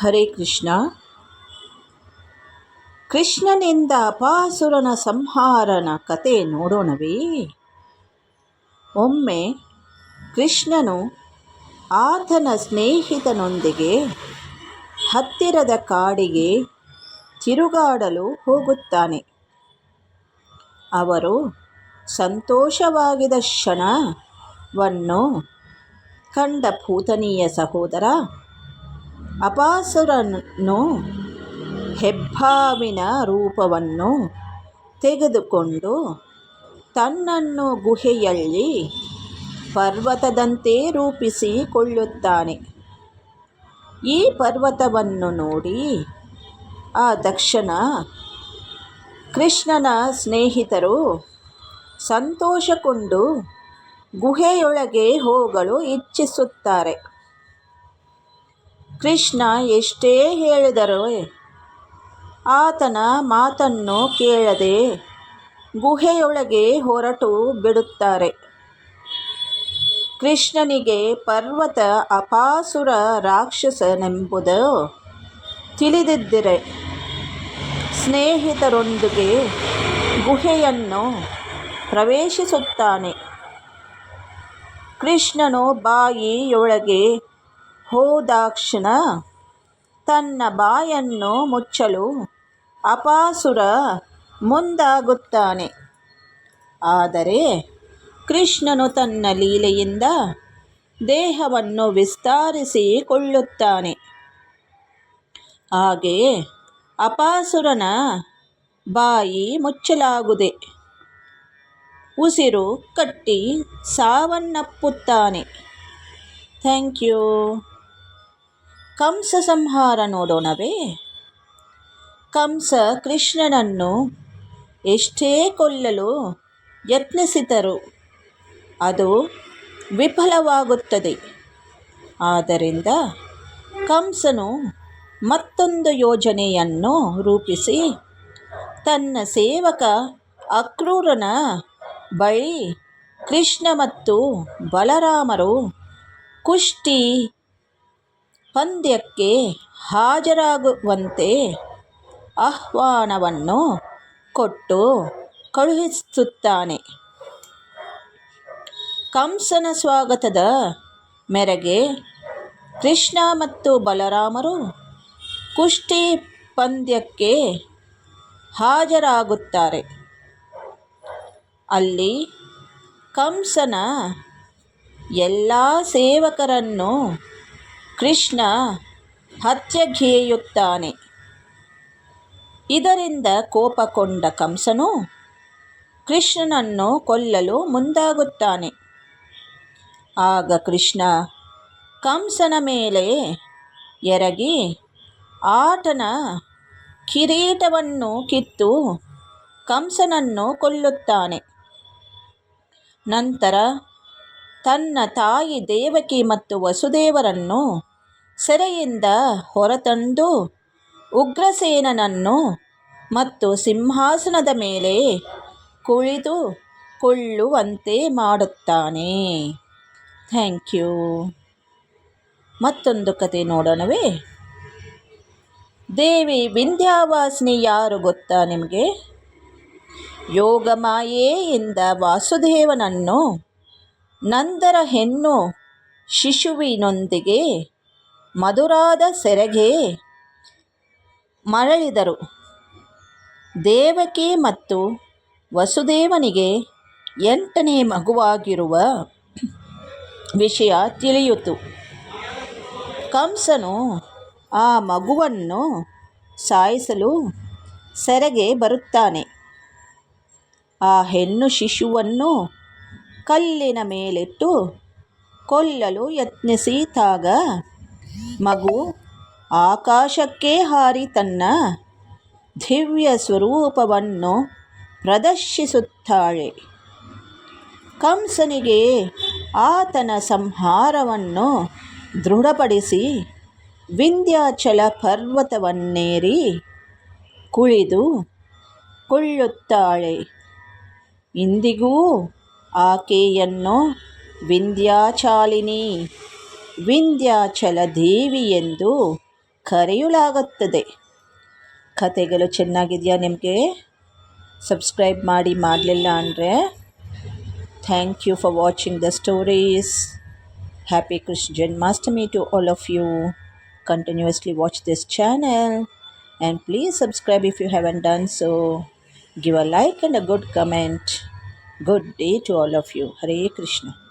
ಹರೇ ಕೃಷ್ಣ. ಕೃಷ್ಣನಿಂದ ಅಪಾಸುರನ ಸಂಹಾರನ ಕತೆ ನೋಡೋಣವೇ. ಒಮ್ಮೆ ಕೃಷ್ಣನು ಆತನ ಸ್ನೇಹಿತನೊಂದಿಗೆ ಹತ್ತಿರದ ಕಾಡಿಗೆ ತಿರುಗಾಡಲು ಹೋಗುತ್ತಾನೆ. ಅವರು ಸಂತೋಷವಾಗಿದ್ದ ಕ್ಷಣವನ್ನು ಕಂಡ ಪೂತನಿಯ ಸಹೋದರ ಅಪಾಸುರನು ಹೆಬ್ಬಾವಿನ ರೂಪವನ್ನು ತೆಗೆದುಕೊಂಡು ತನ್ನನ್ನು ಗುಹೆಯಲ್ಲಿ ಪರ್ವತದಂತೆ ರೂಪಿಸಿಕೊಳ್ಳುತ್ತಾನೆ. ಈ ಪರ್ವತವನ್ನು ನೋಡಿ ಆ ತಕ್ಷಣ ಕೃಷ್ಣನ ಸ್ನೇಹಿತರು ಸಂತೋಷಗೊಂಡು ಗುಹೆಯೊಳಗೆ ಹೋಗಲು ಇಚ್ಛಿಸುತ್ತಾರೆ. ಕೃಷ್ಣ ಎಷ್ಟೇ ಹೇಳಿದರೂ ಆತನ ಮಾತನ್ನು ಕೇಳದೆ ಗುಹೆಯೊಳಗೆ ಹೊರಟು ಬಿಡುತ್ತಾರೆ. ಕೃಷ್ಣನಿಗೆ ಪರ್ವತ ಅಪಾಸುರ ರಾಕ್ಷಸನೆಂಬುದು ತಿಳಿದಿದ್ದರೆ ಸ್ನೇಹಿತರೊಂದಿಗೆ ಗುಹೆಯನ್ನು ಪ್ರವೇಶಿಸುತ್ತಾನೆ. ಕೃಷ್ಣನು ಬಾಯಿಯೊಳಗೆ ಹೋದಾಕ್ಷಣ ತನ್ನ ಬಾಯನ್ನು ಮುಚ್ಚಲು ಅಪಾಸುರ ಮುಂದಾಗುತ್ತಾನೆ. ಆದರೆ ಕೃಷ್ಣನು ತನ್ನ ಲೀಲೆಯಿಂದ ದೇಹವನ್ನು ವಿಸ್ತರಿಸಿಕೊಳ್ಳುತ್ತಾನೆ. ಹಾಗೆಯೇ ಅಪಾಸುರನ ಬಾಯಿ ಮುಚ್ಚಲಾಗುತ್ತದೆ. ಉಸಿರು ಕಟ್ಟಿ ಸಾವನ್ನಪ್ಪುತ್ತಾನೆ. Thank you. ಕಂಸ ಸಂಹಾರ ನೋಡೋಣವೇ. ಕಂಸ ಕೃಷ್ಣನನ್ನು ಎಷ್ಟೇ ಕೊಲ್ಲಲು ಯತ್ನಿಸಿದರೂ ಅದು ವಿಫಲವಾಗುತ್ತದೆ. ಆದ್ದರಿಂದ ಕಂಸನು ಮತ್ತೊಂದು ಯೋಜನೆಯನ್ನು ರೂಪಿಸಿ ತನ್ನ ಸೇವಕ ಅಕ್ರೂರನ ಬಳಿ ಕೃಷ್ಣ ಮತ್ತು ಬಲರಾಮರು ಕುಸ್ತಿ ಪಂದ್ಯಕ್ಕೆ ಹಾಜರಾಗುವಂತೆ ಆಹ್ವಾನವನ್ನು ಕೊಟ್ಟು ಕಳುಹಿಸುತ್ತಾನೆ. ಕಂಸನ ಸ್ವಾಗತದ ಮೇರೆಗೆ ಕೃಷ್ಣ ಮತ್ತು ಬಲರಾಮರು ಕುಸ್ತಿ ಪಂದ್ಯಕ್ಕೆ ಹಾಜರಾಗುತ್ತಾರೆ. ಅಲ್ಲಿ ಕಂಸನ ಎಲ್ಲ ಸೇವಕರನ್ನು ಕೃಷ್ಣ ಹತ್ಯೆಗೈಯುತ್ತಾನೆ. ಇದರಿಂದ ಕೋಪಗೊಂಡ ಕಂಸನು ಕೃಷ್ಣನನ್ನು ಕೊಲ್ಲಲು ಮುಂದಾಗುತ್ತಾನೆ. ಆಗ ಕೃಷ್ಣ ಕಂಸನ ಮೇಲೆ ಎರಗಿ ಆತನ ಕಿರೀಟವನ್ನು ಕಿತ್ತು ಕಂಸನನ್ನು ಕೊಲ್ಲುತ್ತಾನೆ. ನಂತರ ತನ್ನ ತಾಯಿ ದೇವಕಿ ಮತ್ತು ವಸುದೇವರನ್ನು ಸೆರೆಯಿಂದ ಹೊರತಂದು ಉಗ್ರಸೇನನನ್ನು ಮತ್ತು ಸಿಂಹಾಸನದ ಮೇಲೆ ಕುಳಿತುಕೊಳ್ಳುವಂತೆ ಮಾಡುತ್ತಾನೆ. Thank you. ಮತ್ತೊಂದು ಕತೆ ನೋಡೋಣವೇ. ದೇವಿ ವಿಂಧ್ಯಾವಾಸಿನಿ ಯಾರು ಗೊತ್ತಾ ನಿಮಗೆ? ಯೋಗಮಾಯೆಯಿಂದ ವಾಸುದೇವನನ್ನು ನಂದರ ಹೆಣ್ಣು ಶಿಶುವಿನೊಂದಿಗೆ ಮಧುರಾದ ಸೆರೆಗೆ ಮರಳಿದರು. ದೇವಕಿ ಮತ್ತು ವಸುದೇವನಿಗೆ 8ನೇ ಮಗುವಾಗಿರುವ ವಿಷಯ ತಿಳಿಯಿತು. ಕಂಸನು ಆ ಮಗುವನ್ನು ಸಾಯಿಸಲು ಸೆರೆಗೆ ಬರುತ್ತಾನೆ. ಆ ಹೆಣ್ಣು ಶಿಶುವನ್ನು ಕಲ್ಲಿನ ಮೇಲಿಟ್ಟು ಕೊಲ್ಲಲು ಯತ್ನಿಸಿದಾಗ ಮಗು ಆಕಾಶಕ್ಕೆ ಹಾರಿ ತನ್ನ ದಿವ್ಯ ಸ್ವರೂಪವನ್ನು ಪ್ರದರ್ಶಿಸುತ್ತಾಳೆ. ಕಂಸನಿಗೆ ಆತನ ಸಂಹಾರವನ್ನು ದೃಢಪಡಿಸಿ ವಿಂಧ್ಯಾಚಲ ಪರ್ವತವನ್ನೇರಿ ಕುಳಿತುಕೊಳ್ಳುತ್ತಾಳೆ. ಇಂದಿಗೂ ಆಕೆಯನ್ನು ವಿಂಧ್ಯಾಚಾಲಿನಿ, ವಿಂಧ್ಯಾಚಲ ದೇವಿ ಎಂದು ಕರೆಯಲಾಗುತ್ತದೆ. ಕಥೆಗಳು ಚೆನ್ನಾಗಿದೆಯಾ ನಿಮಗೆ? ಸಬ್ಸ್ಕ್ರೈಬ್ ಮಾಡಲಿಲ್ಲ ಅಂದರೆ thank you for watching the stories. Happy Krishna Janmashtami to all of you. Continuously watch this channel and please subscribe if you haven't done so. Give a like and a good comment. Good day to all of you. Hare Krishna.